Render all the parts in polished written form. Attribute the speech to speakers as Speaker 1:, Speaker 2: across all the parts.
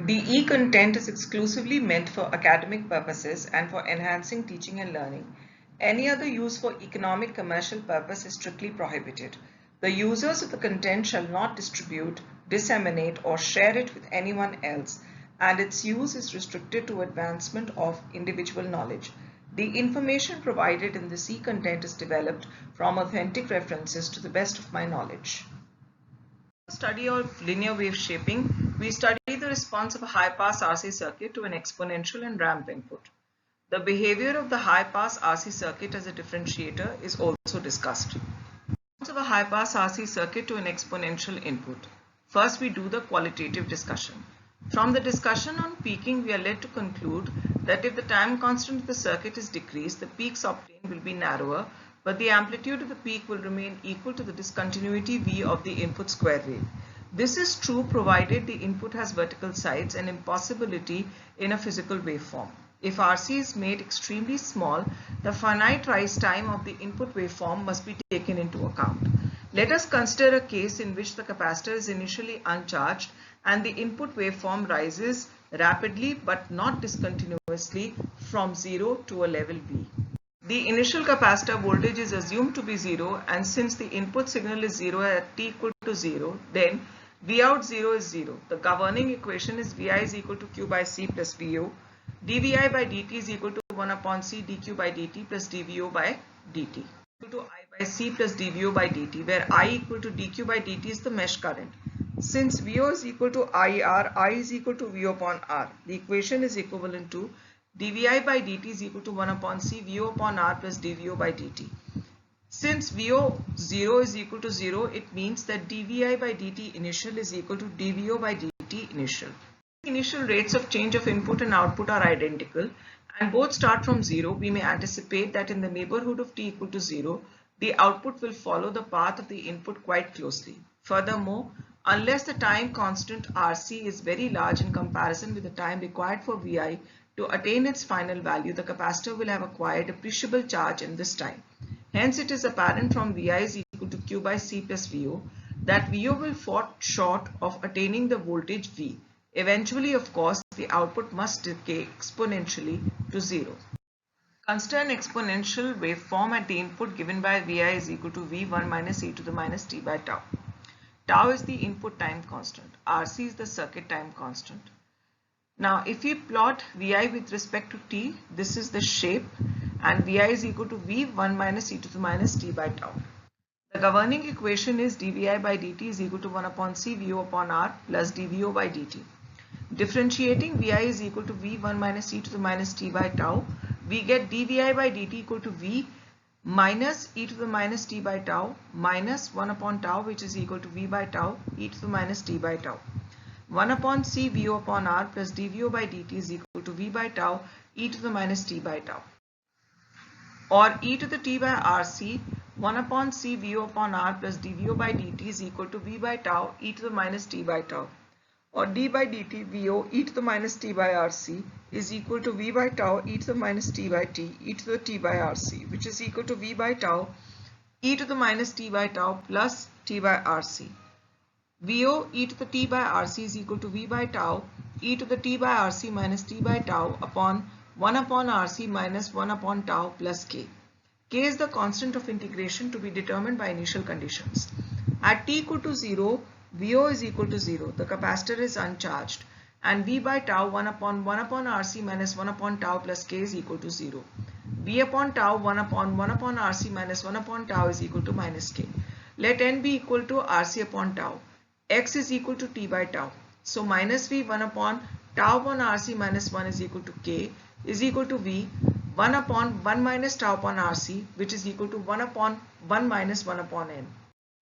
Speaker 1: BE content is exclusively meant for academic purposes and for enhancing teaching and learning. Any other use for economic commercial purpose is strictly prohibited. The users of the content shall not distribute, disseminate or share it with anyone else, and its use is restricted to advancement of individual knowledge. The information provided in the C content is developed from authentic references to the best of my knowledge. Study of linear wave shaping, we study the response of a high-pass RC circuit to an exponential and ramp input. The behavior of the high-pass RC circuit as a differentiator is also discussed. Response of a high-pass RC circuit to an exponential input. First, we do the qualitative discussion. From the discussion on peaking, we are led to conclude that if the time constant of the circuit is decreased, the peaks obtained will be narrower, but the amplitude of the peak will remain equal to the discontinuity V of the input square wave. This is true provided the input has vertical sides, an impossibility in a physical waveform. If RC is made extremely small, the finite rise time of the input waveform must be taken into account. Let us consider a case in which the capacitor is initially uncharged and the input waveform rises rapidly but not discontinuously from 0 to a level V. The initial capacitor voltage is assumed to be 0, and since the input signal is 0 at t equal to 0, then V out 0 is 0. The governing equation is Vi is equal to Q by C plus Vo. dVi by dt is equal to 1 upon C dQ by dt plus dVo by dt. Equal to I by C plus dVo by dt, where I equal to dQ by dt is the mesh current. Since Vo is equal to IR, I is equal to V upon R. The equation is equivalent to dVi by dt is equal to 1 upon C Vo upon R plus dVo by dt. Since Vo 0 is equal to 0, it means that dVi by dt initial is equal to dVo by dt initial. Initial rates of change of input and output are identical and both start from 0. We may anticipate that in the neighborhood of t equal to 0, the output will follow the path of the input quite closely. Furthermore, unless the time constant RC is very large in comparison with the time required for Vi to attain its final value, the capacitor will have acquired appreciable charge in this time. Hence, it is apparent from Vi is equal to Q by C plus Vo that Vo will fall short of attaining the voltage V. Eventually, of course, the output must decay exponentially to 0. Consider an exponential waveform at the input given by Vi is equal to V1 minus e to the minus t by tau. Tau is the input time constant. RC is the circuit time constant. Now, if we plot Vi with respect to t, this is the shape, and Vi is equal to V1 minus e to the minus t by tau. The governing equation is dVi by dt is equal to 1 upon C Vo upon R plus dVo by dt. Differentiating Vi is equal to V1 minus e to the minus t by tau, we get dVi by dt equal to V minus e to the minus t by tau minus 1 upon tau, which is equal to V by tau e to the minus t by tau. 1 upon C Vo upon R plus dVo by dt is equal to V by tau e to the minus t by tau. Or e to the t by RC, 1 upon C Vo upon R plus dVo by dt is equal to V by tau e to the minus t by tau. Or d by dt Vo e to the minus t by RC is equal to V by tau e to the minus t by t e to the t by RC, which is equal to V by tau e to the minus t by tau plus t by RC. Vo e to the t by RC is equal to V by tau e to the t by RC minus t by tau upon 1 upon RC minus 1 upon tau plus k. K is the constant of integration to be determined by initial conditions. At t equal to 0, Vo is equal to 0. The capacitor is uncharged, and V by tau 1 upon RC minus 1 upon tau plus k is equal to 0. V upon tau 1 upon RC minus 1 upon tau is equal to minus k. Let n be equal to RC upon tau. X is equal to t by tau. So minus V 1 upon tau upon RC minus 1 is equal to k is equal to V 1 upon 1 minus tau upon RC, which is equal to 1 upon 1 minus 1 upon n.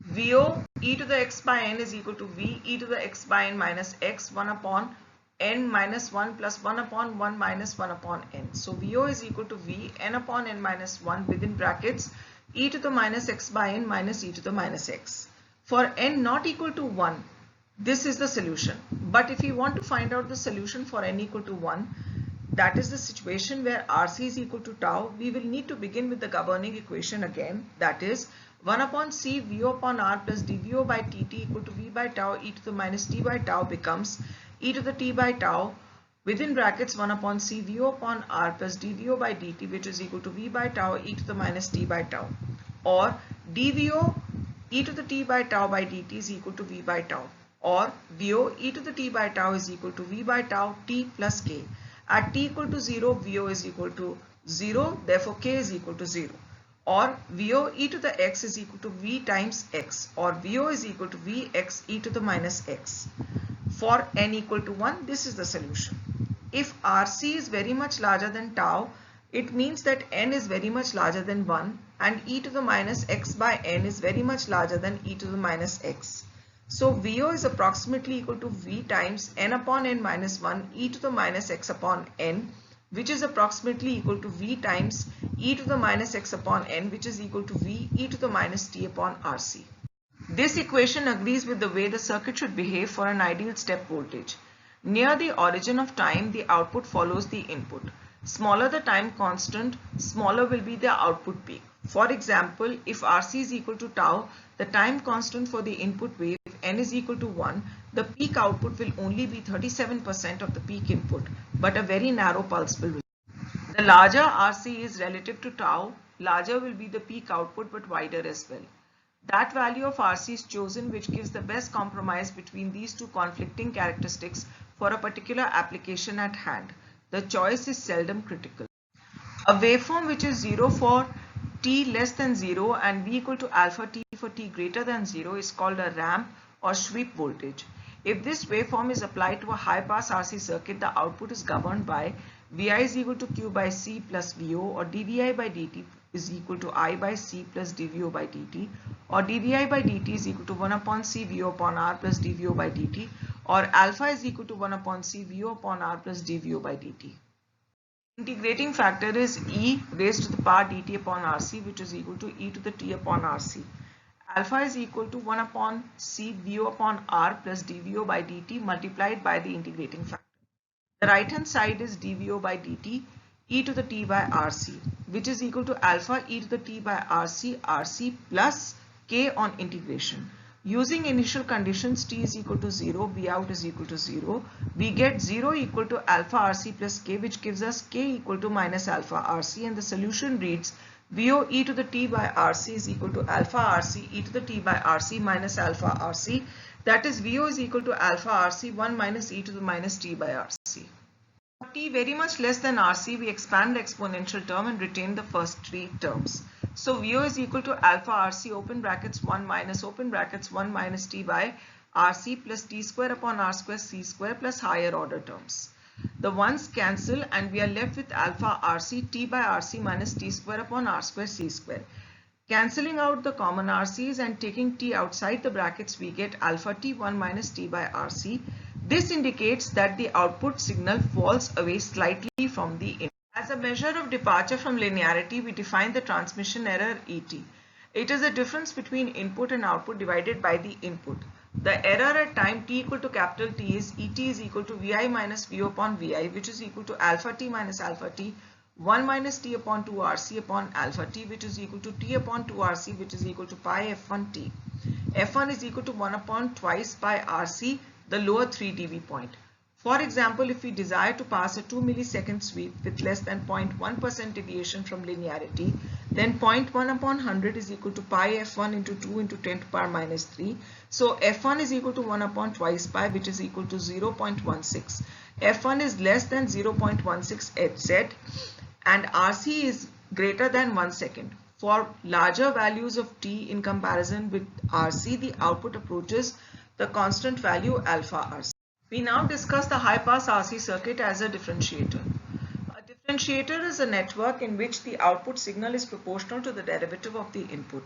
Speaker 1: Vo e to the x by n is equal to V e to the x by n minus x 1 upon n minus 1 plus 1 upon 1 minus 1 upon n. So Vo is equal to V n upon n minus 1 within brackets e to the minus x by n minus e to the minus x. For n not equal to 1, this is the solution. But if we want to find out the solution for n equal to 1, that is the situation where RC is equal to tau, we will need to begin with the governing equation again, that is 1 upon C Vo upon R plus dVo by dt equal to V by tau e to the minus t by tau becomes e to the t by tau within brackets 1 upon c VO upon R plus dVO by dt, which is equal to V by tau e to the minus t by tau, or dVO e to the t by tau by dt is equal to V by tau, or VO e to the t by tau is equal to V by tau t plus k. At t equal to 0, VO is equal to 0, therefore k is equal to 0. Or VO e to the x is equal to V times x, or VO is equal to Vx e to the minus x. For n equal to 1, this is the solution. If Rc is very much larger than tau, it means that n is very much larger than 1 and e to the minus x by n is very much larger than e to the minus x. So VO is approximately equal to V times n upon n minus 1 e to the minus x upon n, which is approximately equal to V times e to the minus x upon n, which is equal to V e to the minus t upon Rc. This equation agrees with the way the circuit should behave for an ideal step voltage. Near the origin of time, the output follows the input. Smaller the time constant, smaller will be the output peak. For example, if Rc is equal to tau, the time constant for the input wave n is equal to 1, the peak output will only be 37% of the peak input, but a very narrow pulse will result. The larger Rc is relative to tau, larger will be the peak output but wider as well. That value of Rc is chosen which gives the best compromise between these two conflicting characteristics for a particular application at hand. The choice is seldom critical. A waveform which is 0 for t less than 0 and v equal to alpha t for t greater than 0 is called a ramp or sweep voltage. If this waveform is applied to a high pass RC circuit, the output is governed by Vi is equal to Q by C plus Vo, or dVi by dt is equal to I by C plus dVo by dt, or dVi by dt is equal to 1 upon C Vo upon R plus dVo by dt, or alpha is equal to 1 upon C Vo upon R plus dVo by dt. Integrating factor is e raised to the power dt upon Rc, which is equal to e to the t upon Rc. Alpha is equal to 1 upon C Vo upon R plus dVo by dt multiplied by the integrating factor. The right hand side is dVo by dt e to the t by Rc, which is equal to alpha e to the t by Rc plus k on integration. Using initial conditions t is equal to 0, V out is equal to 0, we get 0 equal to alpha Rc plus k, which gives us k equal to minus alpha Rc, and the solution reads Vo e to the t by Rc is equal to alpha Rc e to the t by Rc minus alpha Rc. That is, Vo is equal to alpha Rc 1 minus e to the minus t by Rc. For t very much less than Rc, we expand the exponential term and retain the first three terms. So Vo is equal to alpha Rc open brackets 1 minus t by Rc plus t square upon R square c square plus higher order terms. The ones cancel and we are left with alpha Rc t by Rc minus t square upon R square c square. Cancelling out the common Rc's and taking t outside the brackets, we get alpha t 1 minus t by Rc. This indicates that the output signal falls away slightly from the input. As a measure of departure from linearity, we define the transmission error Et. It is the difference between input and output divided by the input. The error at time t equal to capital T is Et is equal to Vi minus Vo upon Vi, which is equal to alpha t minus alpha t 1 minus t upon 2 Rc upon alpha t, which is equal to t upon 2 Rc, which is equal to pi f1 t. f1 is equal to 1 upon twice pi Rc, the lower 3 dB point. For example, if we desire to pass a 2 millisecond sweep with less than 0.1% deviation from linearity, then 0.1 upon 100 is equal to pi f1 into 2 into 10 to the power minus 3. So f1 is equal to 1 upon twice pi, which is equal to 0.16. f1 is less than 0.16 Hz and Rc is greater than 1 second. For larger values of t in comparison with Rc, the output approaches the constant value alpha Rc. We now discuss the high-pass RC circuit as a differentiator. A differentiator is a network in which the output signal is proportional to the derivative of the input.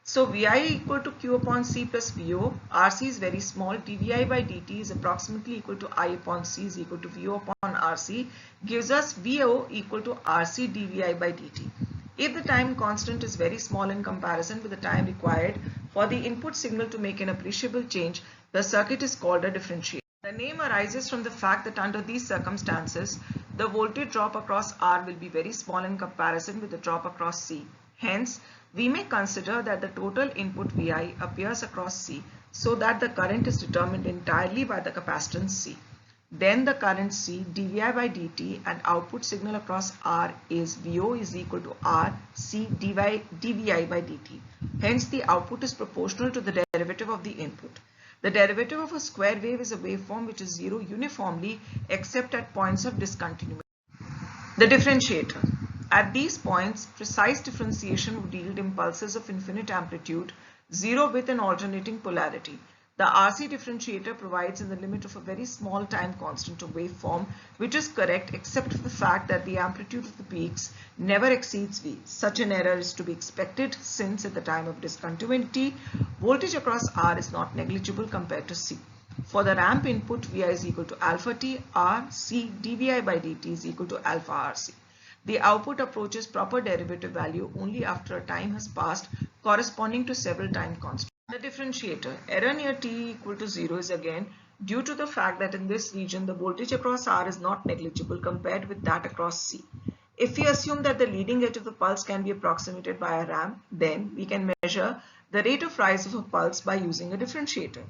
Speaker 1: So Vi equal to Q upon C plus Vo, Rc is very small, dVi by dt is approximately equal to I upon C is equal to Vo upon Rc, gives us Vo equal to Rc dVi by dt. If the time constant is very small in comparison with the time required for the input signal to make an appreciable change, the circuit is called a differentiator. The name arises from the fact that under these circumstances, the voltage drop across R will be very small in comparison with the drop across C. Hence, we may consider that the total input Vi appears across C so that the current is determined entirely by the capacitance C. Then the current C dVi by dt and output signal across R is VO is equal to R C dVi by dt. Hence the output is proportional to the derivative of the input. The derivative of a square wave is a waveform which is zero uniformly except at points of discontinuity. The differentiator. At these points, precise differentiation would yield impulses of infinite amplitude, zero with an alternating polarity. The RC differentiator provides in the limit of a very small time constant of waveform, which is correct except for the fact that the amplitude of the peaks never exceeds V. Such an error is to be expected since at the time of discontinuity, voltage across R is not negligible compared to C. For the ramp input, Vi is equal to alpha T, R, C, dVi by dt is equal to alpha RC. The output approaches proper derivative value only after a time has passed corresponding to several time constants. The differentiator, error near t equal to 0 is again due to the fact that in this region the voltage across R is not negligible compared with that across C. If we assume that the leading edge of the pulse can be approximated by a ramp, then we can measure the rate of rise of a pulse by using a differentiator.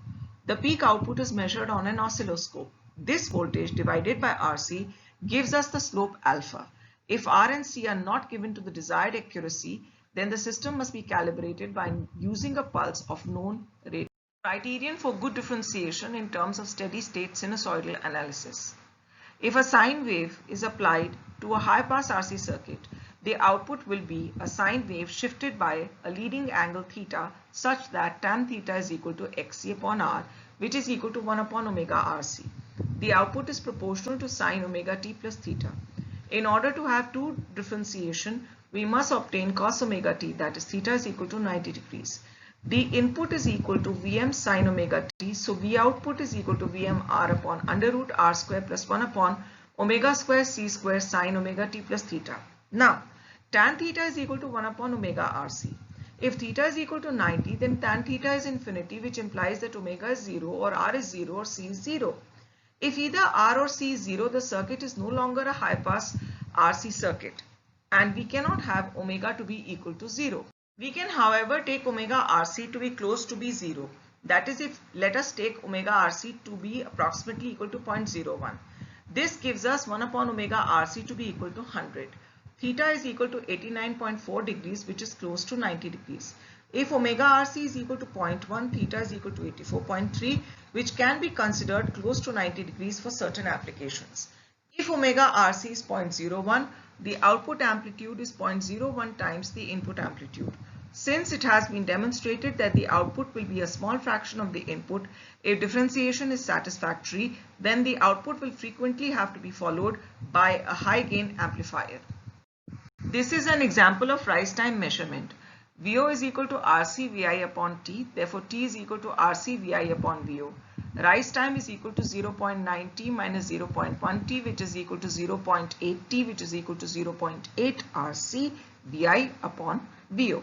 Speaker 1: The peak output is measured on an oscilloscope. This voltage divided by RC gives us the slope alpha. If R and C are not given to the desired accuracy, then the system must be calibrated by using a pulse of known rate. Criterion for good differentiation in terms of steady-state sinusoidal analysis. If a sine wave is applied to a high-pass RC circuit, the output will be a sine wave shifted by a leading angle theta such that tan theta is equal to xc upon r, which is equal to 1 upon omega rc. The output is proportional to sine omega t plus theta. In order to have true differentiation, we must obtain cos omega t, that is theta is equal to 90 degrees. The input is equal to Vm sine omega t, so V output is equal to Vm r upon under root r square plus 1 upon omega square c square sine omega t plus theta. Now, tan theta is equal to 1 upon omega rc. If theta is equal to 90, then tan theta is infinity, which implies that omega is 0 or r is 0 or c is 0. If either R or C is 0, the circuit is no longer a high-pass RC circuit and we cannot have omega to be equal to 0. We can however take omega RC to be close to be 0. That is, if let us take omega RC to be approximately equal to 0.01. This gives us 1 upon omega RC to be equal to 100. Theta is equal to 89.4 degrees, which is close to 90 degrees. If omega RC is equal to 0.1, theta is equal to 84.3, which can be considered close to 90 degrees for certain applications. If omega RC is 0.01, the output amplitude is 0.01 times the input amplitude. Since it has been demonstrated that the output will be a small fraction of the input, if differentiation is satisfactory, then the output will frequently have to be followed by a high gain amplifier. This is an example of rise time measurement. VO is equal to RC VI upon T, therefore T is equal to RC VI upon VO. Rise time is equal to 0.9 T minus 0.1 T, which is equal to 0.8 T, which is equal to 0.8 RC VI upon VO.